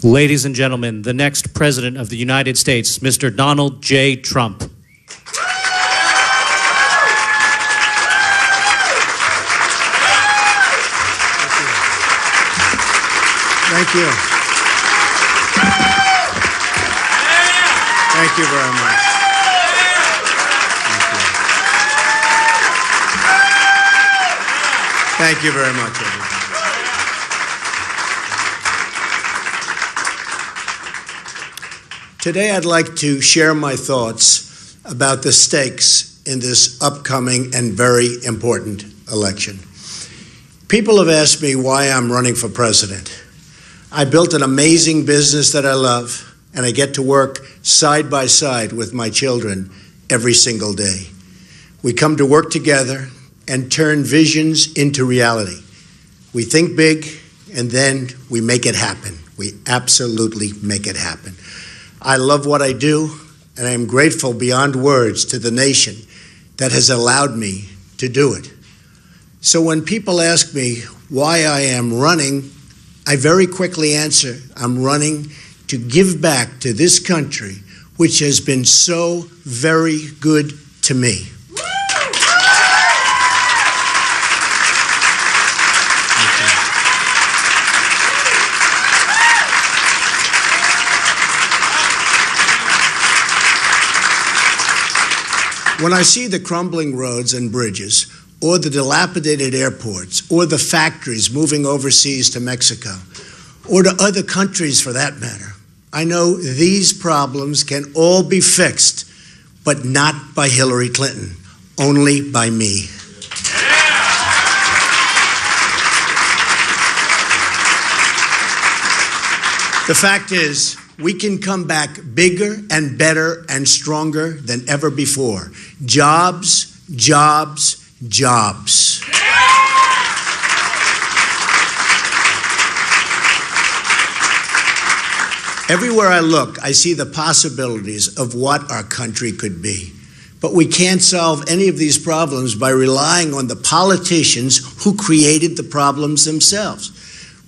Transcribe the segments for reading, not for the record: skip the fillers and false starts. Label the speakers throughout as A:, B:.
A: Ladies and gentlemen, the next President of the United States, Mr. Donald J. Trump.
B: Thank you. Thank you very much. Thank you very much, everybody. Today I'd like to share my thoughts about the stakes in this upcoming and very important election. People have asked me why I'm running for president. I built an amazing business that I love, and I get to work side by side with my children every single day. We come to work together and turn visions into reality. We think big, and then we make it happen. We absolutely make it happen. I love what I do, and I am grateful beyond words to the nation that has allowed me to do it. So when people ask me why I am running, I very quickly answer, I'm running to give back to this country, which has been so very good to me. When I see the crumbling roads and bridges, or the dilapidated airports, or the factories moving overseas to Mexico, or to other countries for that matter, I know these problems can all be fixed, but not by Hillary Clinton, only by me. The fact is, we can come back bigger and better and stronger than ever before. Jobs, jobs, jobs. Everywhere I look, I see the possibilities of what our country could be. But we can't solve any of these problems by relying on the politicians who created the problems themselves.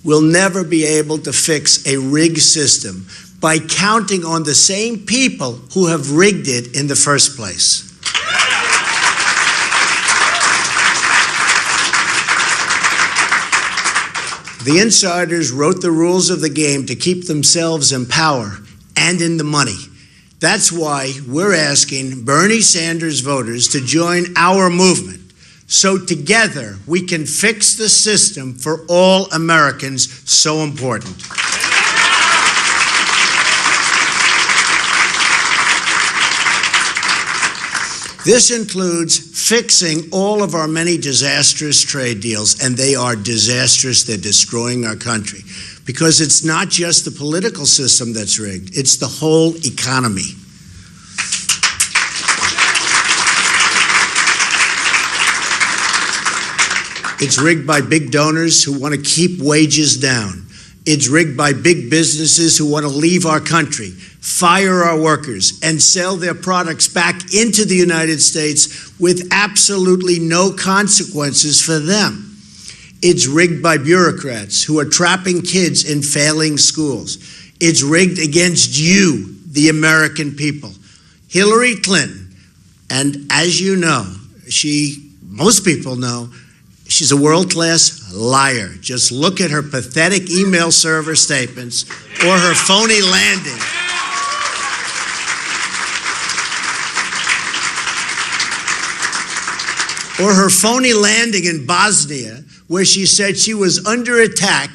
B: We'll never be able to fix a rigged system by counting on the same people who have rigged it in the first place. The insiders wrote the rules of the game to keep themselves in power and in the money. That's why we're asking Bernie Sanders voters to join our movement, so together we can fix the system for all Americans so important. This includes fixing all of our many disastrous trade deals, and they are disastrous. They're destroying our country. Because it's not just the political system that's rigged, it's the whole economy. It's rigged by big donors who want to keep wages down. It's rigged by big businesses who want to leave our country, fire our workers, and sell their products back into the United States with absolutely no consequences for them. It's rigged by bureaucrats who are trapping kids in failing schools. It's rigged against you, the American people. Hillary Clinton, and as you know, most people know, she's a world-class liar. Just look at her pathetic email server statements or her phony landing. Or her phony landing in Bosnia, where she said she was under attack,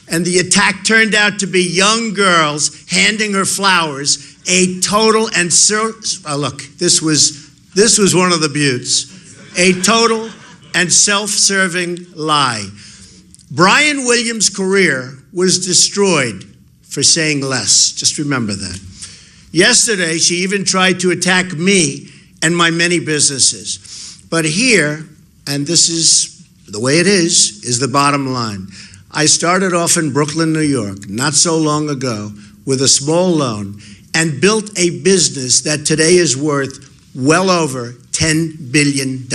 B: and the attack turned out to be young girls handing her flowers. A total and look, this was one of the buttes. A total and self-serving lie. Brian Williams' career was destroyed for saying less. Just remember that. Yesterday, she even tried to attack me and my many businesses. But here, and this is the way it is the bottom line. I started off in Brooklyn, New York, not so long ago, with a small loan, and built a business that today is worth well over $10 billion.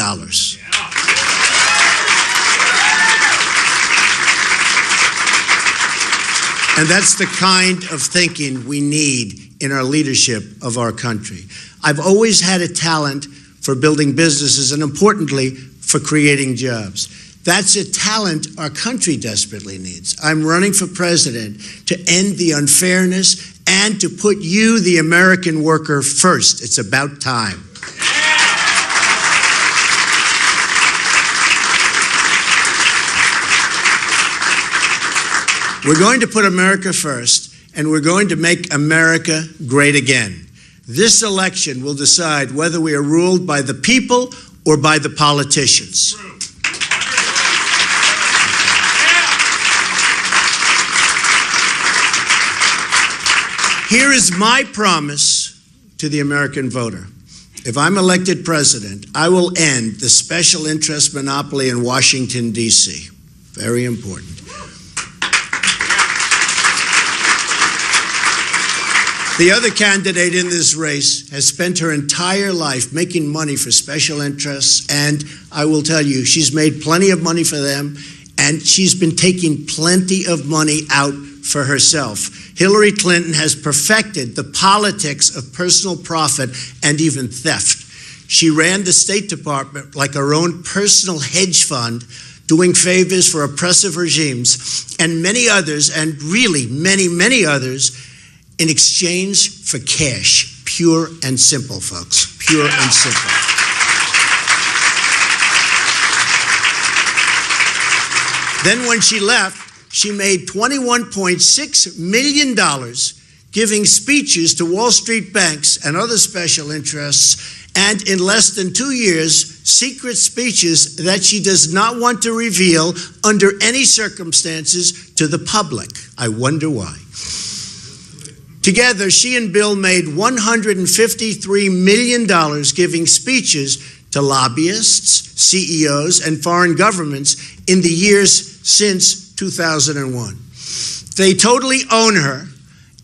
B: And that's the kind of thinking we need in our leadership of our country. I've always had a talent for building businesses and, importantly, for creating jobs. That's a talent our country desperately needs. I'm running for president to end the unfairness and to put you, the American worker, first. It's about time. We're going to put America first, and we're going to make America great again. This election will decide whether we are ruled by the people or by the politicians. Here is my promise to the American voter. If I'm elected president, I will end the special interest monopoly in Washington, D.C. Very important. The other candidate in this race has spent her entire life making money for special interests, and I will tell you, she's made plenty of money for them, and she's been taking plenty of money out for herself. Hillary Clinton has perfected the politics of personal profit and even theft. She ran the State Department like her own personal hedge fund, doing favors for oppressive regimes, and many others, and really many, many others, in exchange for cash. Pure and simple, folks. Pure and simple. Then when she left, she made $21.6 million giving speeches to Wall Street banks and other special interests, and in less than 2 years, secret speeches that she does not want to reveal under any circumstances to the public. I wonder why. Together, she and Bill made $153 million giving speeches to lobbyists, CEOs, and foreign governments in the years since 2001. They totally own her,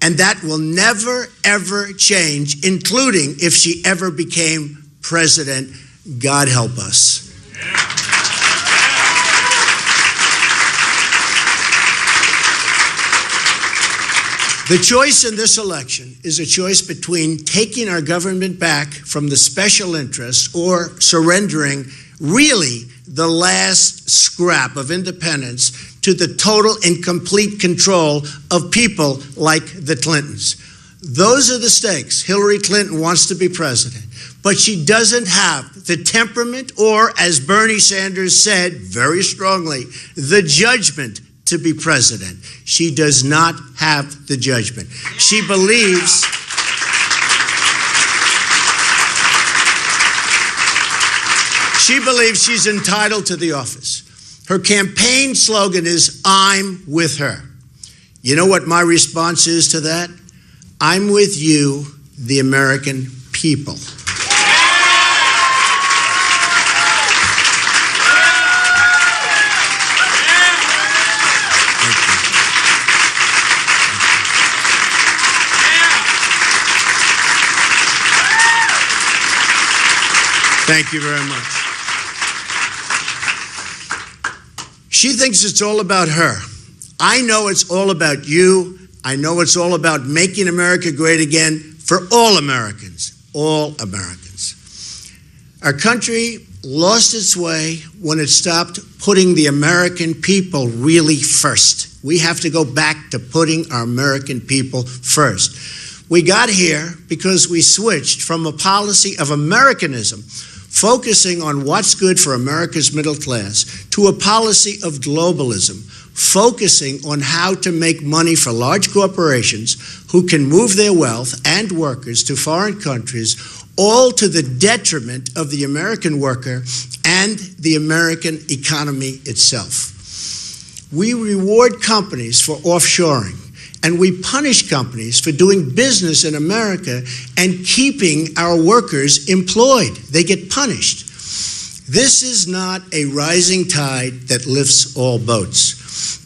B: and that will never, ever change, including if she ever became president. God help us. The choice in this election is a choice between taking our government back from the special interests or surrendering really the last scrap of independence to the total and complete control of people like the Clintons. Those are the stakes. Hillary Clinton wants to be president, but she doesn't have the temperament or, as Bernie Sanders said very strongly, the judgment to be president. She does not have the judgment. She believes she's entitled to the office. Her campaign slogan is, "I'm with her." You know what my response is to that? I'm with you, the American people. Thank you very much. She thinks it's all about her. I know it's all about you. I know it's all about making America great again for all Americans. All Americans. Our country lost its way when it stopped putting the American people really first. We have to go back to putting our American people first. We got here because we switched from a policy of Americanism, focusing on what's good for America's middle class, to a policy of globalism, focusing on how to make money for large corporations who can move their wealth and workers to foreign countries, all to the detriment of the American worker and the American economy itself. We reward companies for offshoring, and we punish companies for doing business in America and keeping our workers employed. They get punished. This is not a rising tide that lifts all boats.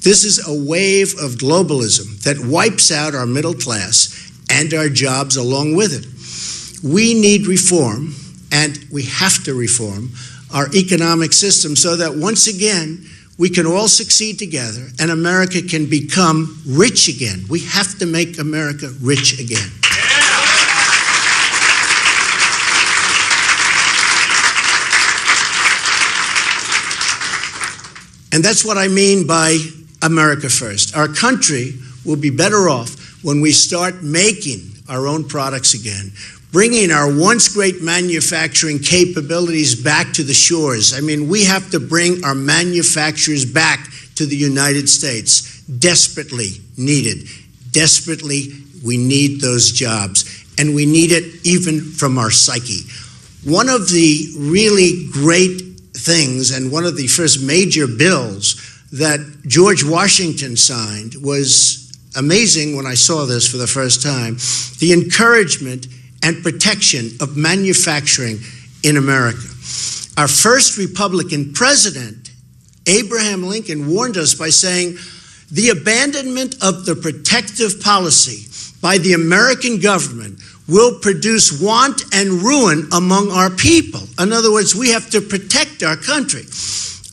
B: This is a wave of globalism that wipes out our middle class and our jobs along with it. We need reform, and we have to reform our economic system so that once again we can all succeed together, and America can become rich again. We have to make America rich again. And that's what I mean by America first. Our country will be better off when we start making our own products again, bringing our once great manufacturing capabilities back to the shores. I mean, we have to bring our manufacturers back to the United States. Desperately needed. Desperately, we need those jobs. And we need it even from our psyche. One of the really great things, and one of the first major bills that George Washington signed, was amazing when I saw this for the first time, the encouragement and protection of manufacturing in America. Our first Republican president, Abraham Lincoln, warned us by saying, the abandonment of the protective policy by the American government will produce want and ruin among our people. In other words, we have to protect our country.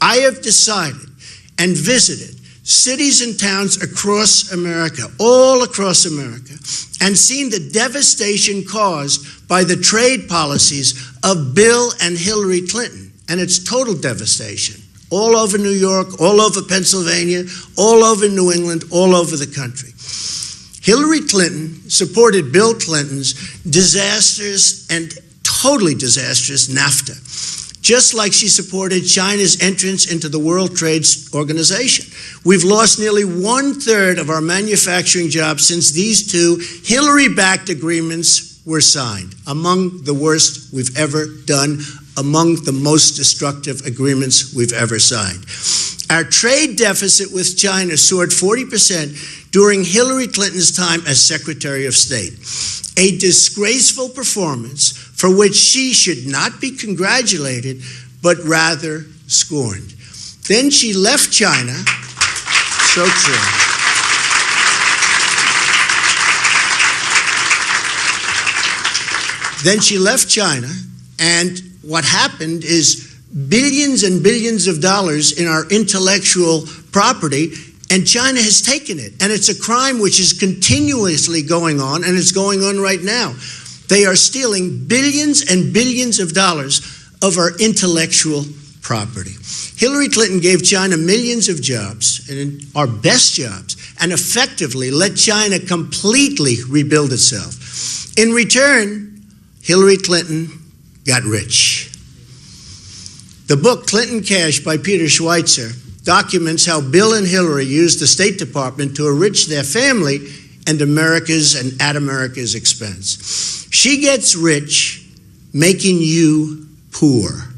B: I have decided and visited cities and towns across America, all across America, and seen the devastation caused by the trade policies of Bill and Hillary Clinton. And it's total devastation. All over New York, all over Pennsylvania, all over New England, all over the country. Hillary Clinton supported Bill Clinton's disastrous and totally disastrous NAFTA, just like she supported China's entrance into the World Trade Organization. We've lost nearly 1/3 of our manufacturing jobs since these two Hillary-backed agreements were signed, among the worst we've ever done, among the most destructive agreements we've ever signed. Our trade deficit with China soared 40% during Hillary Clinton's time as Secretary of State, a disgraceful performance for which she should not be congratulated, but rather scorned. Then she left China, so true. Then she left China, and what happened is billions and billions of dollars in our intellectual property, and China has taken it. And it's a crime which is continuously going on, and it's going on right now. They are stealing billions and billions of dollars of our intellectual property. Hillary Clinton gave China millions of jobs, and our best jobs, and effectively let China completely rebuild itself. In return, Hillary Clinton got rich. The book Clinton Cash by Peter Schweitzer documents how Bill and Hillary used the State Department to enrich their family and at America's expense. She gets rich, making you poor.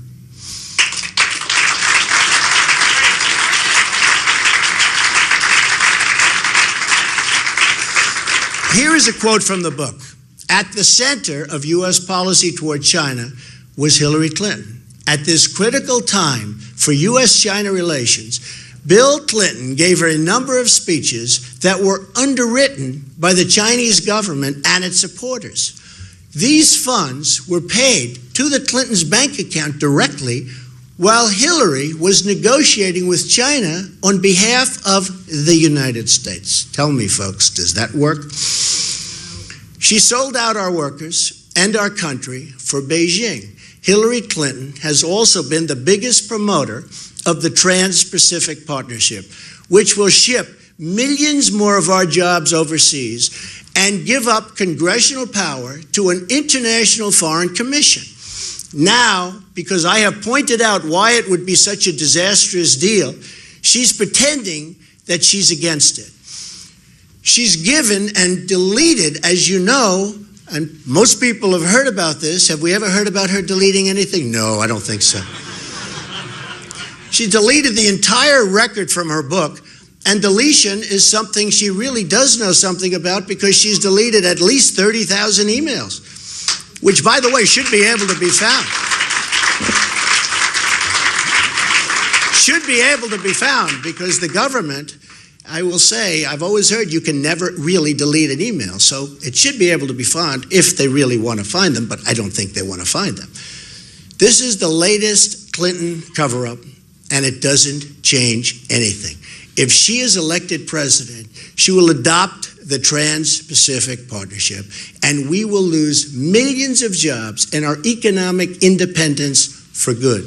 B: Here is a quote from the book. At the center of U.S. policy toward China was Hillary Clinton. At this critical time for U.S.-China relations, Bill Clinton gave her a number of speeches that were underwritten by the Chinese government and its supporters. These funds were paid to the Clintons' bank account directly, while Hillary was negotiating with China on behalf of the United States. Tell me, folks, does that work? She sold out our workers and our country for Beijing. Hillary Clinton has also been the biggest promoter of the Trans-Pacific Partnership, which will ship millions more of our jobs overseas and give up congressional power to an international foreign commission. Now, because I have pointed out why it would be such a disastrous deal, she's pretending that she's against it. She's given and deleted, as you know, and most people have heard about this. Have we ever heard about her deleting anything? No, I don't think so. She deleted the entire record from her book, and deletion is something she really does know something about because she's deleted at least 30,000 emails, which, by the way, should be able to be found. Should be able to be found because the government, I will say, I've always heard you can never really delete an email, so it should be able to be found if they really want to find them, but I don't think they want to find them. This is the latest Clinton cover-up, and it doesn't change anything. If she is elected president, she will adopt the Trans-Pacific Partnership, and we will lose millions of jobs and our economic independence for good.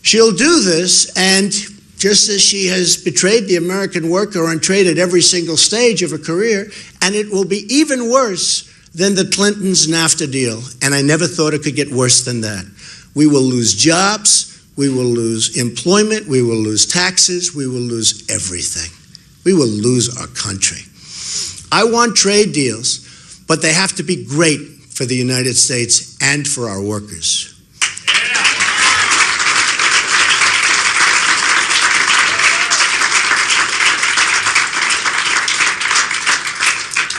B: She'll do this, and just as she has betrayed the American worker and trade at every single stage of her career, and it will be even worse than the Clintons' NAFTA deal, and I never thought it could get worse than that. We will lose jobs, we will lose employment, we will lose taxes, we will lose everything. We will lose our country. I want trade deals, but they have to be great for the United States and for our workers.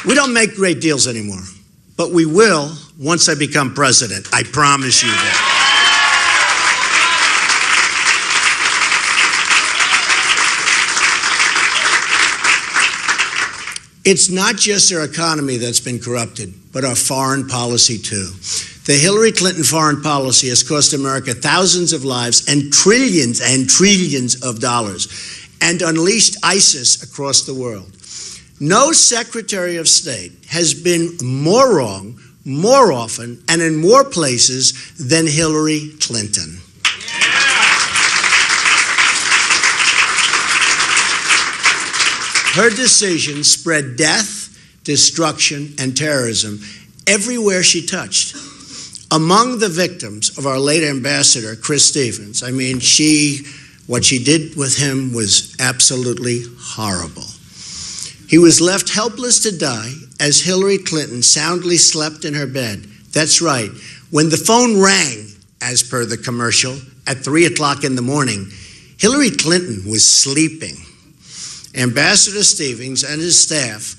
B: We don't make great deals anymore, but we will once I become president. I promise you that. It's not just our economy that's been corrupted, but our foreign policy too. The Hillary Clinton foreign policy has cost America thousands of lives and trillions of dollars, and unleashed ISIS across the world. No Secretary of State has been more wrong, more often, and in more places than Hillary Clinton. Her decisions spread death, destruction, and terrorism everywhere she touched. Among the victims of our late ambassador, Chris Stevens, what she did with him was absolutely horrible. He was left helpless to die as Hillary Clinton soundly slept in her bed. That's right. When the phone rang, as per the commercial, at 3 o'clock in the morning, Hillary Clinton was sleeping. Ambassador Stevens and his staff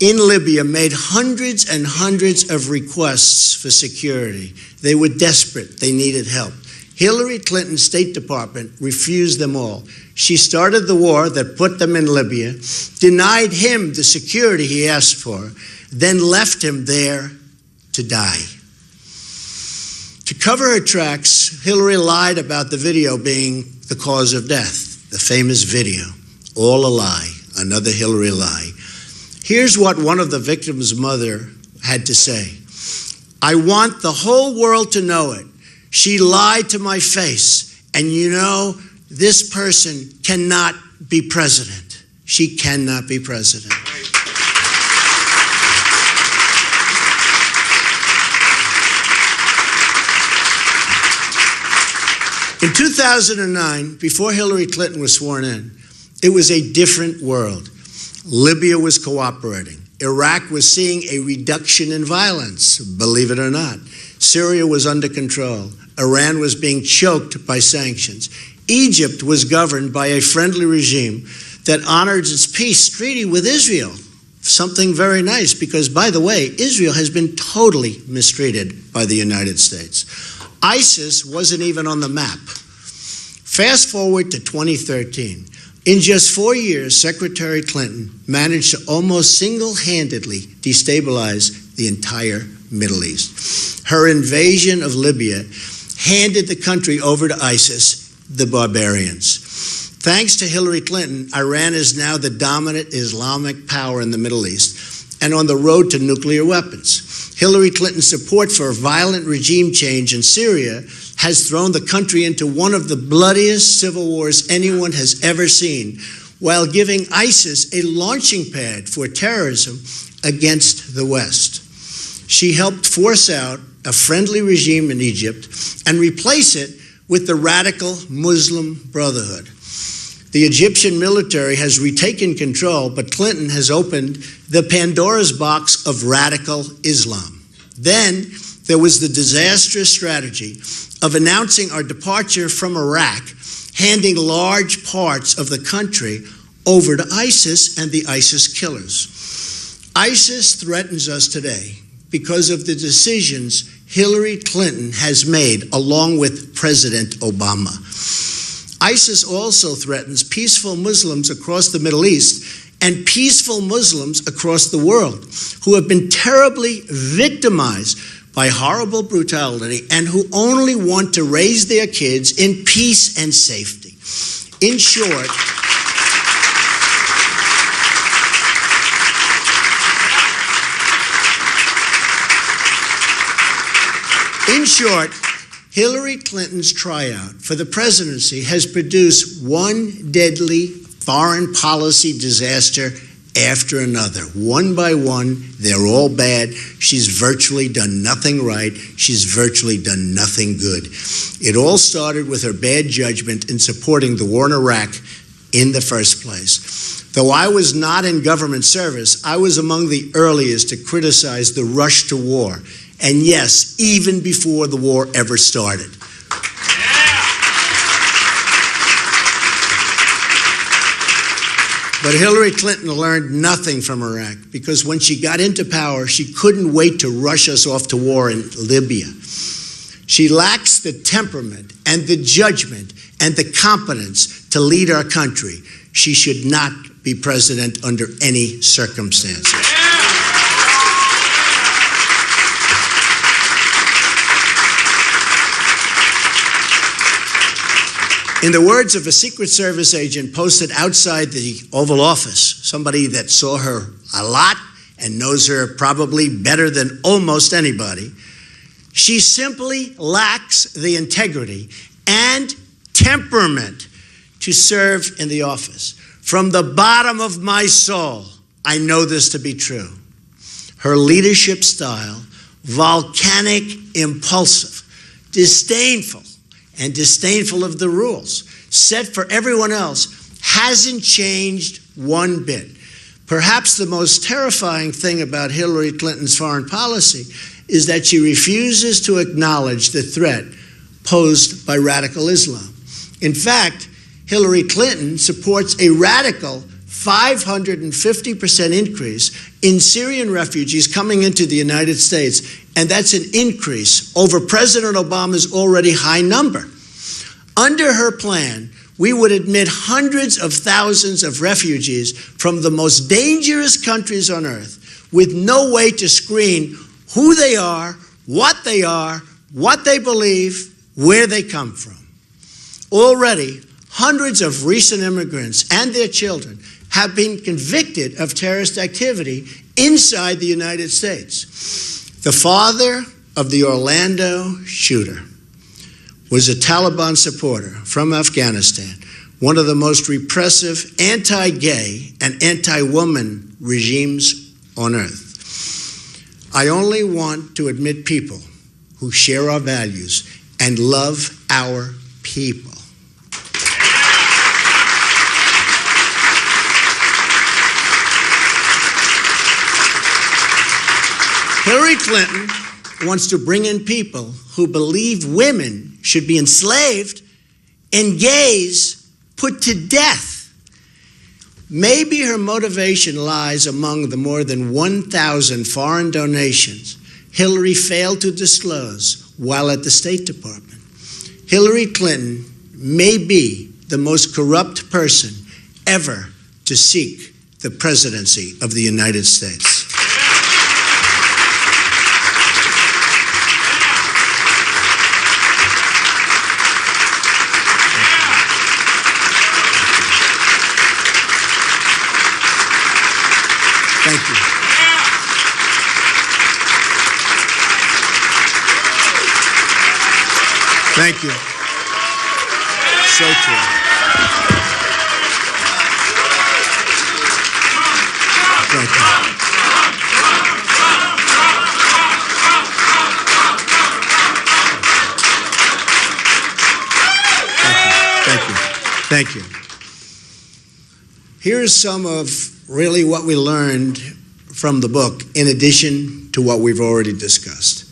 B: in Libya made hundreds and hundreds of requests for security. They were desperate. They needed help. Hillary Clinton's State Department refused them all. She started the war that put them in Libya, denied him the security he asked for, then left him there to die. To cover her tracks, Hillary lied about the video being the cause of death, the famous video. All a lie, another Hillary lie. Here's what one of the victims' mother had to say. I want the whole world to know it. She lied to my face, and you know, this person cannot be president. She cannot be president. In 2009, before Hillary Clinton was sworn in, it was a different world. Libya was cooperating. Iraq was seeing a reduction in violence, believe it or not. Syria was under control. Iran was being choked by sanctions. Egypt was governed by a friendly regime that honored its peace treaty with Israel. Something very nice because, by the way, Israel has been totally mistreated by the United States. ISIS wasn't even on the map. Fast forward to 2013. In just 4 years, Secretary Clinton managed to almost single-handedly destabilize the entire Middle East. Her invasion of Libya handed the country over to ISIS, the barbarians. Thanks to Hillary Clinton, Iran is now the dominant Islamic power in the Middle East and on the road to nuclear weapons. Hillary Clinton's support for violent regime change in Syria has thrown the country into one of the bloodiest civil wars anyone has ever seen, while giving ISIS a launching pad for terrorism against the West. She helped force out a friendly regime in Egypt and replace it with the radical Muslim Brotherhood. The Egyptian military has retaken control, but Clinton has opened the Pandora's box of radical Islam. Then there was the disastrous strategy of announcing our departure from Iraq, handing large parts of the country over to ISIS and the ISIS killers. ISIS threatens us today because of the decisions Hillary Clinton has made along with President Obama. ISIS also threatens peaceful Muslims across the Middle East and peaceful Muslims across the world who have been terribly victimized by horrible brutality and who only want to raise their kids in peace and safety. In short, Hillary Clinton's tryout for the presidency has produced one deadly foreign policy disaster after another. One by one, they're all bad. She's virtually done nothing right. She's virtually done nothing good. It all started with her bad judgment in supporting the war in Iraq in the first place. Though I was not in government service, I was among the earliest to criticize the rush to war. And yes, even before the war ever started. But Hillary Clinton learned nothing from Iraq, because when she got into power, she couldn't wait to rush us off to war in Libya. She lacks the temperament and the judgment and the competence to lead our country. She should not be president under any circumstances. In the words of a Secret Service agent posted outside the Oval Office, somebody that saw her a lot and knows her probably better than almost anybody, she simply lacks the integrity and temperament to serve in the office. From the bottom of my soul, I know this to be true. Her leadership style, volcanic, impulsive, disdainful of the rules set for everyone else, hasn't changed one bit. Perhaps the most terrifying thing about Hillary Clinton's foreign policy is that she refuses to acknowledge the threat posed by radical Islam. In fact, Hillary Clinton supports a radical 550% increase in Syrian refugees coming into the United States, and that's an increase over President Obama's already high number. Under her plan, we would admit hundreds of thousands of refugees from the most dangerous countries on earth with no way to screen who they are, what they believe, where they come from. Already, hundreds of recent immigrants and their children have been convicted of terrorist activity inside the United States. The father of the Orlando shooter was a Taliban supporter from Afghanistan, one of the most repressive anti-gay and anti-woman regimes on earth. I only want to admit people who share our values and love our people. Hillary Clinton wants to bring in people who believe women should be enslaved and gays put to death. Maybe her motivation lies among the more than 1,000 foreign donations Hillary failed to disclose while at the State Department. Hillary Clinton may be the most corrupt person ever to seek the presidency of the United States. Thank you. Thank you. So true. Thank you. Thank you. Here's some of really what we learned from the book, in addition to what we've already discussed.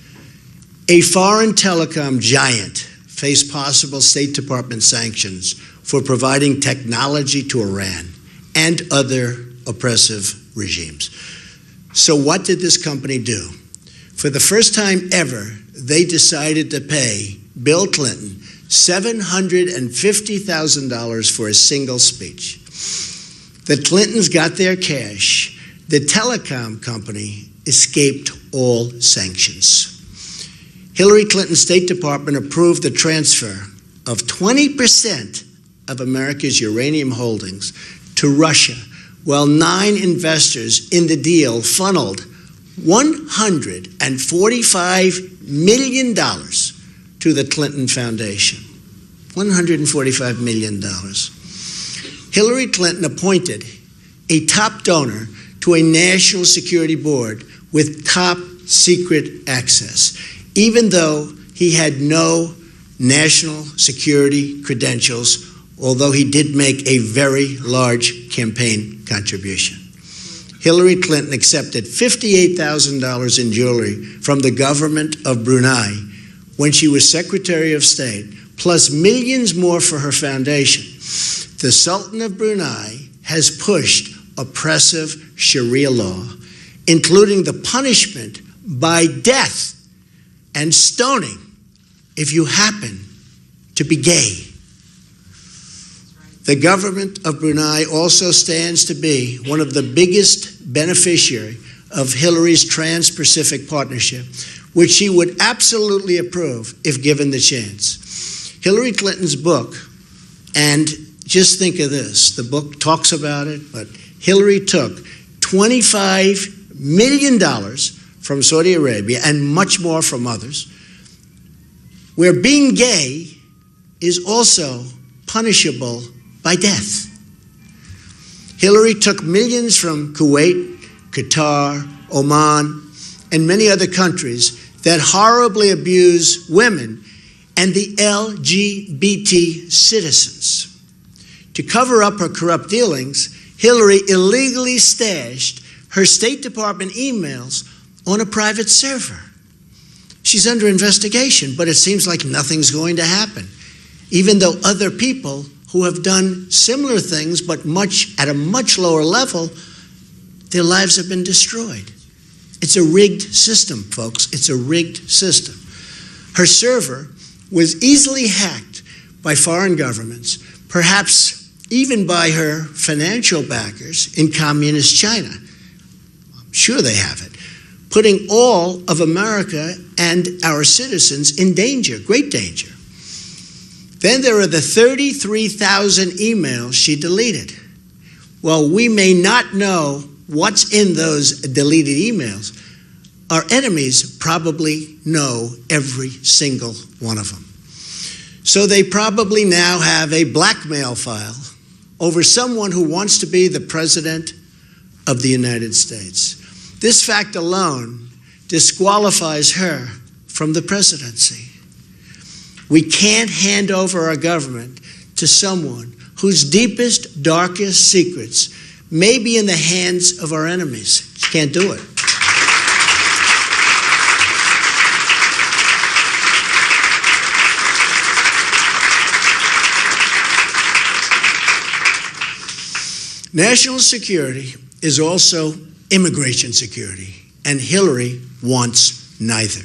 B: A foreign telecom giant faced possible State Department sanctions for providing technology to Iran and other oppressive regimes. So what did this company do? For the first time ever, they decided to pay Bill Clinton $750,000 for a single speech. The Clintons got their cash. The telecom company escaped all sanctions. Hillary Clinton's State Department approved the transfer of 20% of America's uranium holdings to Russia, while 9 investors in the deal funneled $145 million to the Clinton Foundation. $145 million. Hillary Clinton appointed a top donor to a national security board with top secret access, even though he had no national security credentials, although he did make a very large campaign contribution. Hillary Clinton accepted $58,000 in jewelry from the government of Brunei when she was Secretary of State, plus millions more for her foundation. The Sultan of Brunei has pushed oppressive Sharia law, including the punishment by death and stoning if you happen to be gay. The government of Brunei also stands to be one of the biggest beneficiary of Hillary's Trans-Pacific Partnership, which she would absolutely approve if given the chance. Hillary Clinton's book, and just think of this, the book talks about it, but Hillary took $25 million from Saudi Arabia and much more from others, where being gay is also punishable by death. Hillary took millions from Kuwait, Qatar, Oman, and many other countries that horribly abuse women and the LGBT citizens. To cover up her corrupt dealings, Hillary illegally stashed her State Department emails on a private server. She's under investigation, but it seems like nothing's going to happen, even though other people who have done similar things, but at a much lower level, their lives have been destroyed. It's a rigged system, folks. It's a rigged system. Her server was easily hacked by foreign governments, perhaps even by her financial backers in communist China. I'm sure they have it, putting all of America and our citizens in danger, great danger. Then there are the 33,000 emails she deleted. While we may not know what's in those deleted emails, our enemies probably know every single one of them. So they probably now have a blackmail file over someone who wants to be the President of the United States. This fact alone disqualifies her from the presidency. We can't hand over our government to someone whose deepest, darkest secrets may be in the hands of our enemies. You can't do it. National security is also immigration security, and Hillary wants neither.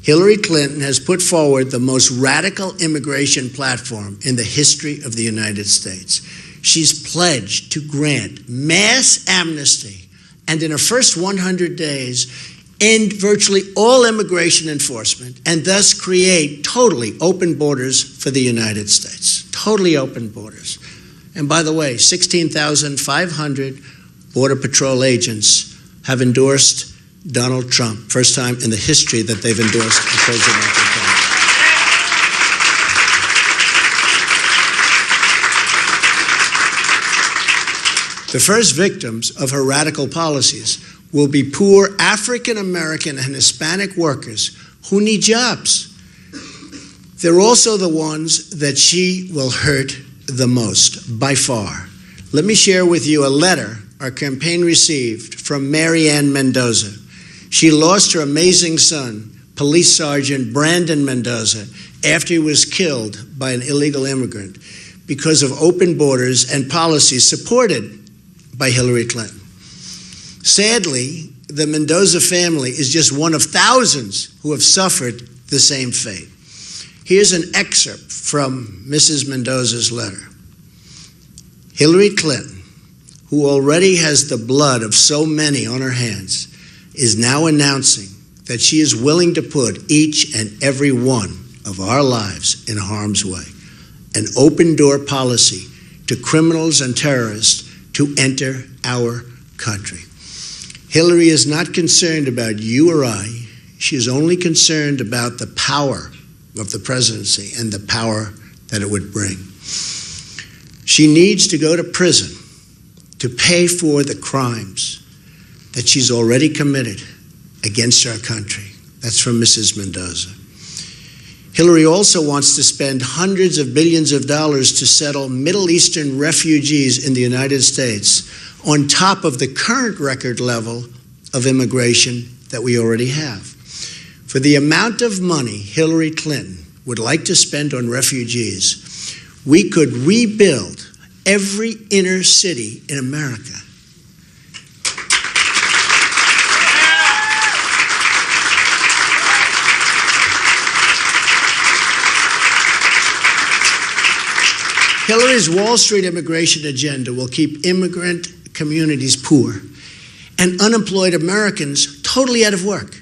B: Hillary Clinton has put forward the most radical immigration platform in the history of the United States. She's pledged to grant mass amnesty and in her first 100 days end virtually all immigration enforcement and thus create totally open borders for the United States. Totally open borders. And by the way, 16,500 Border Patrol agents have endorsed Donald Trump. First time in the history that they've endorsed a presidential candidate. The first victims of her radical policies will be poor African American and Hispanic workers who need jobs. They're also the ones that she will hurt the most, by far. Let me share with you a letter our campaign received from Mary Ann Mendoza. She lost her amazing son, Police Sergeant Brandon Mendoza, after he was killed by an illegal immigrant because of open borders and policies supported by Hillary Clinton. Sadly, the Mendoza family is just one of thousands who have suffered the same fate. Here's an excerpt from Mrs. Mendoza's letter. Hillary Clinton, who already has the blood of so many on her hands, is now announcing that she is willing to put each and every one of our lives in harm's way, an open-door policy to criminals and terrorists to enter our country. Hillary is not concerned about you or I. She is only concerned about the power of the presidency and the power that it would bring. She needs to go to prison to pay for the crimes that she's already committed against our country. That's from Mrs. Mendoza. Hillary also wants to spend hundreds of billions of dollars to settle Middle Eastern refugees in the United States on top of the current record level of immigration that we already have. For the amount of money Hillary Clinton would like to spend on refugees, we could rebuild every inner city in America. Hillary's Wall Street immigration agenda will keep immigrant communities poor and unemployed Americans totally out of work.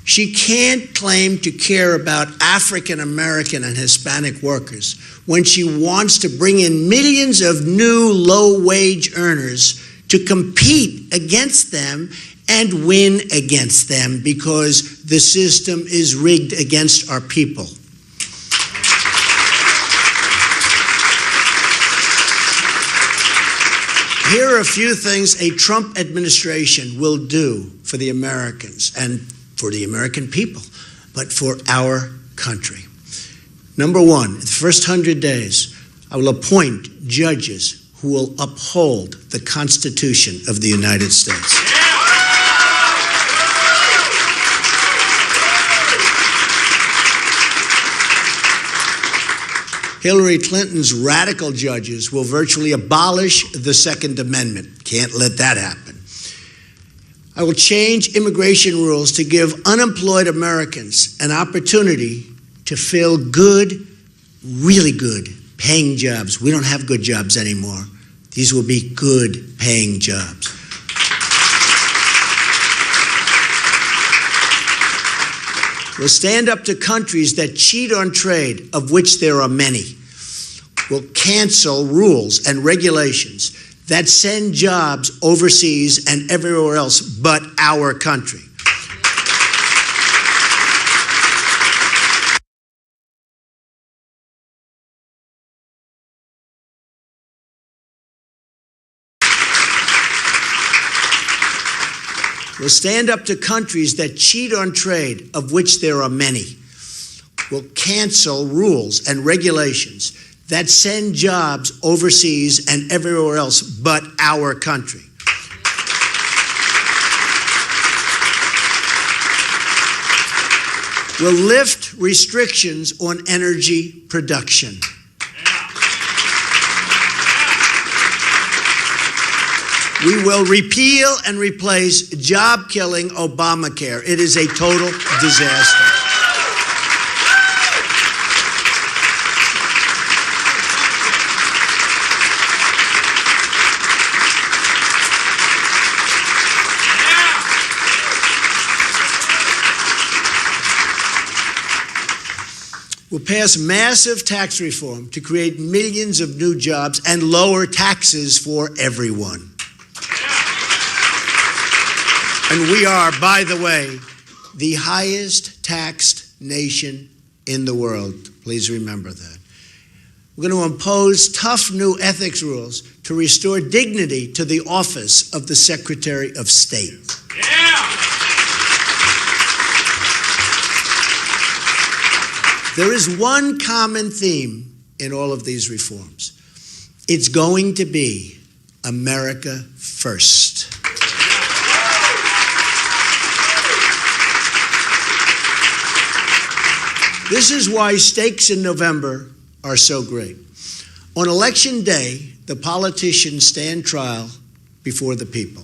B: She can't claim to care about African American and Hispanic workers when she wants to bring in millions of new low-wage earners to compete against them and win against them because the system is rigged against our people. Here are a few things a Trump administration will do for the Americans and for the American people, but for our country. Number one, in the first 100 days, I will appoint judges who will uphold the Constitution of the United States. Hillary Clinton's radical judges will virtually abolish the Second Amendment. Can't let that happen. I will change immigration rules to give unemployed Americans an opportunity to fill good, really good, paying jobs. We don't have good jobs anymore. These will be good, paying jobs. We'll stand up to countries that cheat on trade, of which there are many. We'll cancel rules and regulations that send jobs overseas and everywhere else but our country. We'll stand up to countries that cheat on trade, of which there are many. We'll cancel rules and regulations that send jobs overseas and everywhere else but our country. We'll lift restrictions on energy production. We will repeal and replace job-killing Obamacare. It is a total disaster. We'll pass massive tax reform to create millions of new jobs and lower taxes for everyone. And we are, by the way, the highest taxed nation in the world. Please remember that. We're going to impose tough new ethics rules to restore dignity to the office of the Secretary of State. There is one common theme in all of these reforms. It's going to be America first. This is why stakes in November are so great. On Election Day, the politicians stand trial before the people.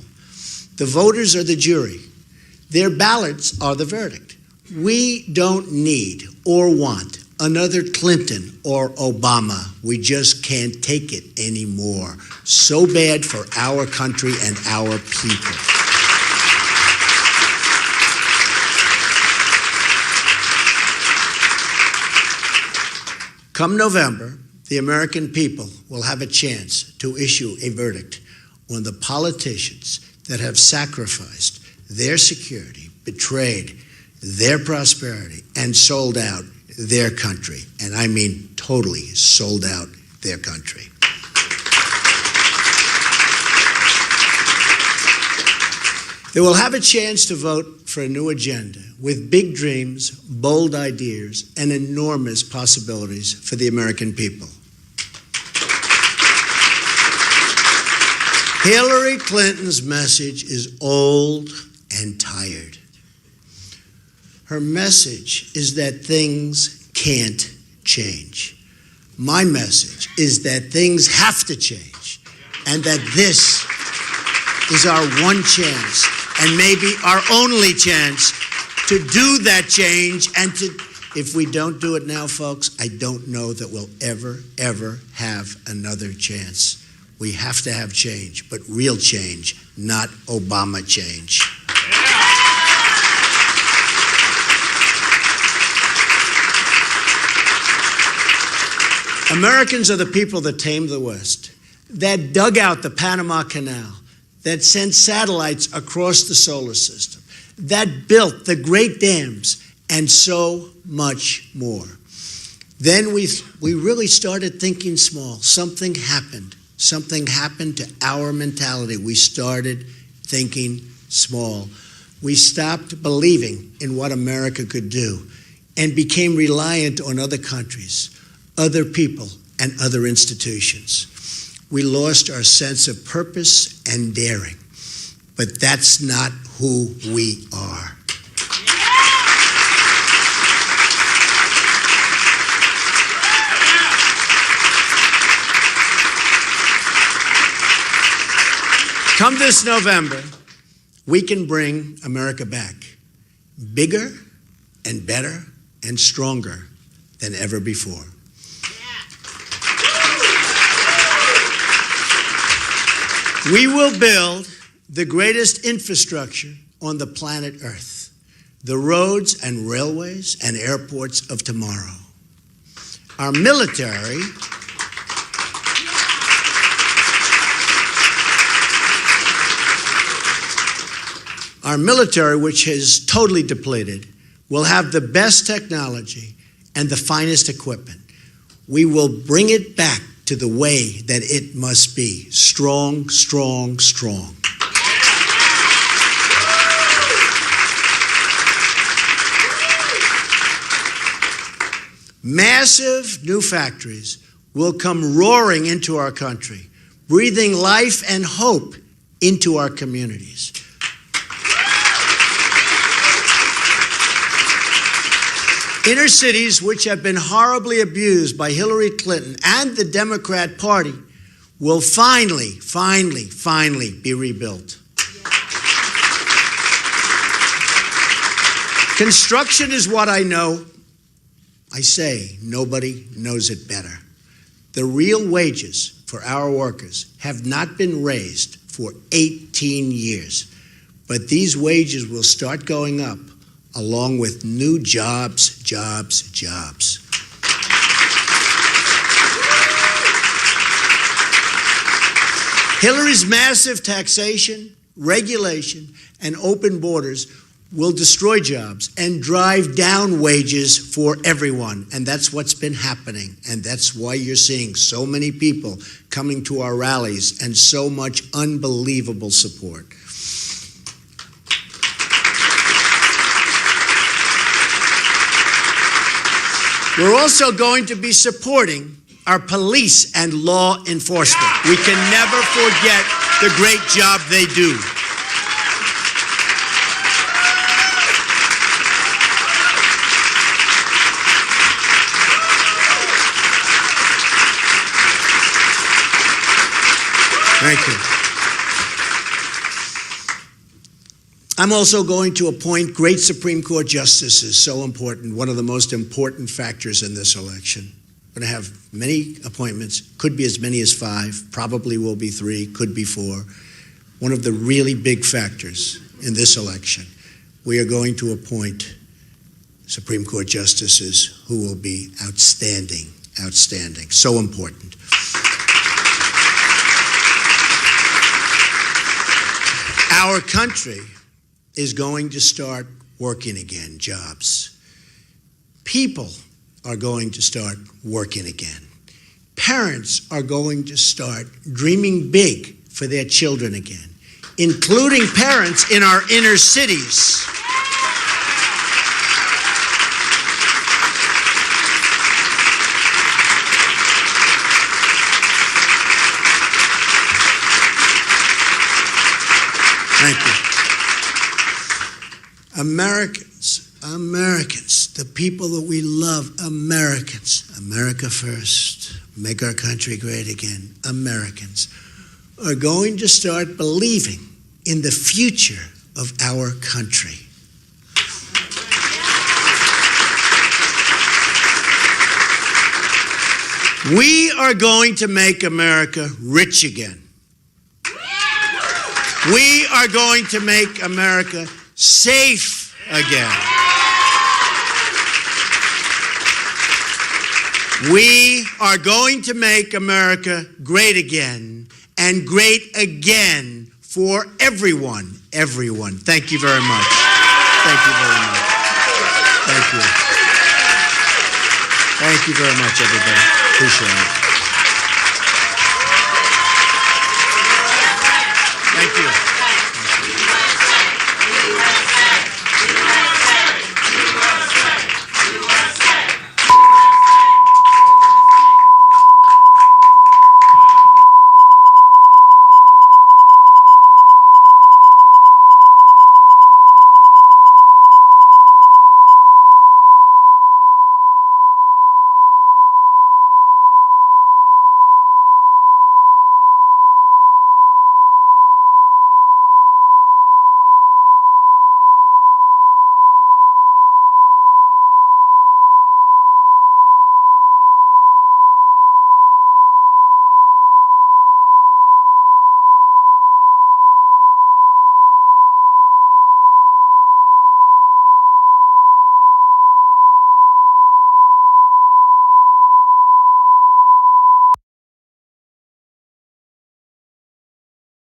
B: The voters are the jury. Their ballots are the verdict. We don't need or want another Clinton or Obama. We just can't take it anymore. So bad for our country and our people. Come November, the American people will have a chance to issue a verdict on the politicians that have sacrificed their security, betrayed their prosperity, and sold out their country. And I mean totally sold out their country. They will have a chance to vote for a new agenda with big dreams, bold ideas, and enormous possibilities for the American people. Hillary Clinton's message is old and tired. Her message is that things can't change. My message is that things have to change, and that this is our one chance, and maybe our only chance, to do that change. And if we don't do it now, folks, I don't know that we'll ever have another chance. We have to have change, but real change, not Obama change. Americans are the people that tamed the West, that dug out the Panama Canal, that sent satellites across the solar system, that built the great dams, and so much more. Then we really started thinking small. Something happened. Something happened to our mentality. We started thinking small. We stopped believing in what America could do and became reliant on other countries, other people, and other institutions. We lost our sense of purpose and daring, but that's not who we are. Come this November, we can bring America back, bigger and better and stronger than ever before. We will build the greatest infrastructure on the planet Earth, the roads and railways and airports of tomorrow. Our military which is totally depleted, will have the best technology and the finest equipment. We will bring it back to the way that it must be. Strong, strong, strong. Massive new factories will come roaring into our country, breathing life and hope into our communities. Inner cities, which have been horribly abused by Hillary Clinton and the Democrat Party, will finally be rebuilt. Construction is what I know. I say nobody knows it better. The real wages for our workers have not been raised for 18 years, but these wages will start going up along with new jobs. Hillary's massive taxation, regulation, and open borders will destroy jobs and drive down wages for everyone. And that's what's been happening. And that's why you're seeing so many people coming to our rallies and so much unbelievable support. We're also going to be supporting our police and law enforcement. We can never forget the great job they do. Thank you. I'm also going to appoint great Supreme Court justices, so important, one of the most important factors in this election. We're going to have many appointments, could be as many as 5, probably will be 3, could be 4. One of the really big factors in this election, we are going to appoint Supreme Court justices who will be outstanding outstanding, so important. Our country is going to start working again, jobs. People are going to start working again. Parents are going to start dreaming big for their children again, including parents in our inner cities. Thank you. Americans, the people that we love, Americans, America first, make our country great again, Americans, are going to start believing in the future of our country. We are going to make America rich again. We are going to make America safe again. We are going to make America great again, and great again for everyone, everyone. Thank you very much. Thank you very much. Thank you. Thank you very much, everybody. Appreciate it. Thank you.